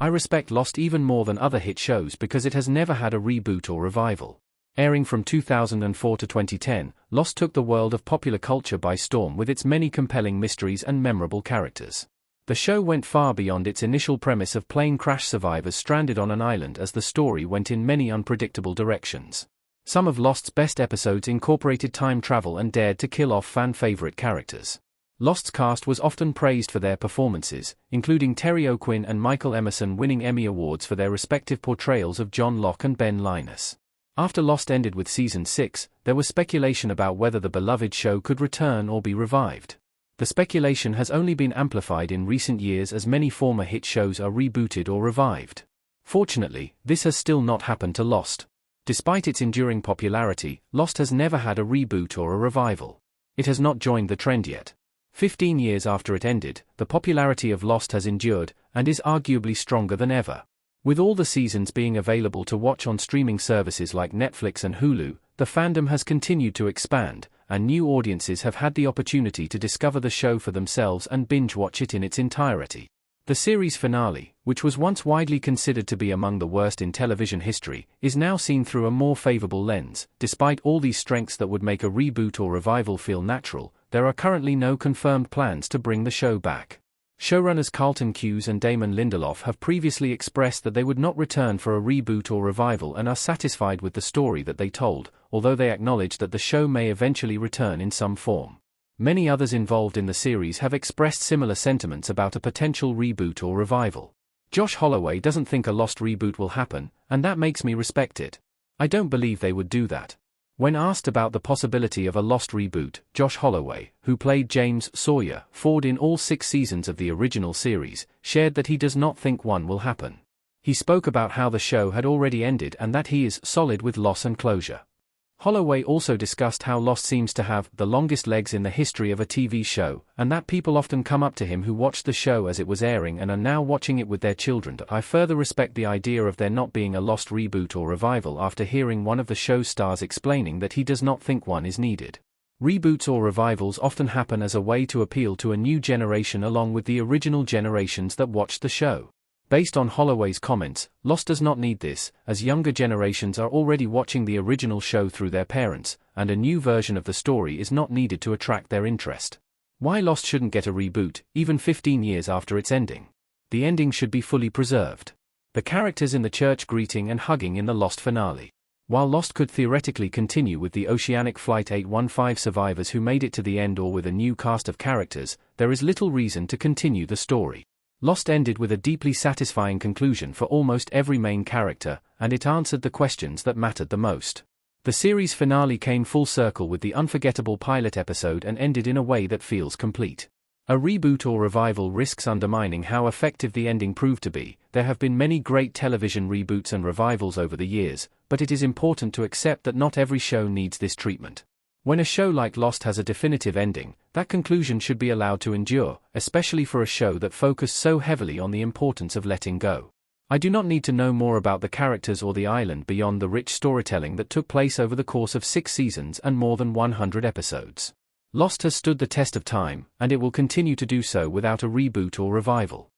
I respect Lost even more than other hit shows because it has never had a reboot or revival. Airing from 2004 to 2010, Lost took the world of popular culture by storm with its many compelling mysteries and memorable characters. The show went far beyond its initial premise of plane crash survivors stranded on an island as the story went in many unpredictable directions. Some of Lost's best episodes incorporated time travel and dared to kill off fan-favorite characters. Lost's cast was often praised for their performances, including Terry O'Quinn and Michael Emerson winning Emmy Awards for their respective portrayals of John Locke and Ben Linus. After Lost ended with Season 6, there was speculation about whether the beloved show could return or be revived. The speculation has only been amplified in recent years as many former hit shows are rebooted or revived. Fortunately, this has still not happened to Lost. Despite its enduring popularity, Lost has never had a reboot or a revival. It has not joined the trend yet. 15 years after it ended, the popularity of Lost has endured, and is arguably stronger than ever. With all the seasons being available to watch on streaming services like Netflix and Hulu, the fandom has continued to expand, and new audiences have had the opportunity to discover the show for themselves and binge-watch it in its entirety. The series finale, which was once widely considered to be among the worst in television history, is now seen through a more favorable lens. Despite all these strengths that would make a reboot or revival feel natural, there are currently no confirmed plans to bring the show back. Showrunners Carlton Cuse and Damon Lindelof have previously expressed that they would not return for a reboot or revival and are satisfied with the story that they told, although they acknowledge that the show may eventually return in some form. Many others involved in the series have expressed similar sentiments about a potential reboot or revival. Josh Holloway doesn't think a Lost reboot will happen, and that makes me respect it. I don't believe they would do that. When asked about the possibility of a Lost reboot, Josh Holloway, who played James Sawyer Ford in all 6 seasons of the original series, shared that he does not think one will happen. He spoke about how the show had already ended and that he is solid with loss and closure. Holloway also discussed how Lost seems to have the longest legs in the history of a TV show, and that people often come up to him who watched the show as it was airing and are now watching it with their children. I further respect the idea of there not being a Lost reboot or revival after hearing one of the show's stars explaining that he does not think one is needed. Reboots or revivals often happen as a way to appeal to a new generation along with the original generations that watched the show. Based on Holloway's comments, Lost does not need this, as younger generations are already watching the original show through their parents, and a new version of the story is not needed to attract their interest. Why Lost shouldn't get a reboot, even 15 years after its ending? The ending should be fully preserved. The characters in the church greeting and hugging in the Lost finale. While Lost could theoretically continue with the Oceanic Flight 815 survivors who made it to the end or with a new cast of characters, there is little reason to continue the story. Lost ended with a deeply satisfying conclusion for almost every main character, and it answered the questions that mattered the most. The series finale came full circle with the unforgettable pilot episode and ended in a way that feels complete. A reboot or revival risks undermining how effective the ending proved to be. There have been many great television reboots and revivals over the years, but it is important to accept that not every show needs this treatment. When a show like Lost has a definitive ending, that conclusion should be allowed to endure, especially for a show that focused so heavily on the importance of letting go. I do not need to know more about the characters or the island beyond the rich storytelling that took place over the course of 6 seasons and more than 100 episodes. Lost has stood the test of time, and it will continue to do so without a reboot or revival.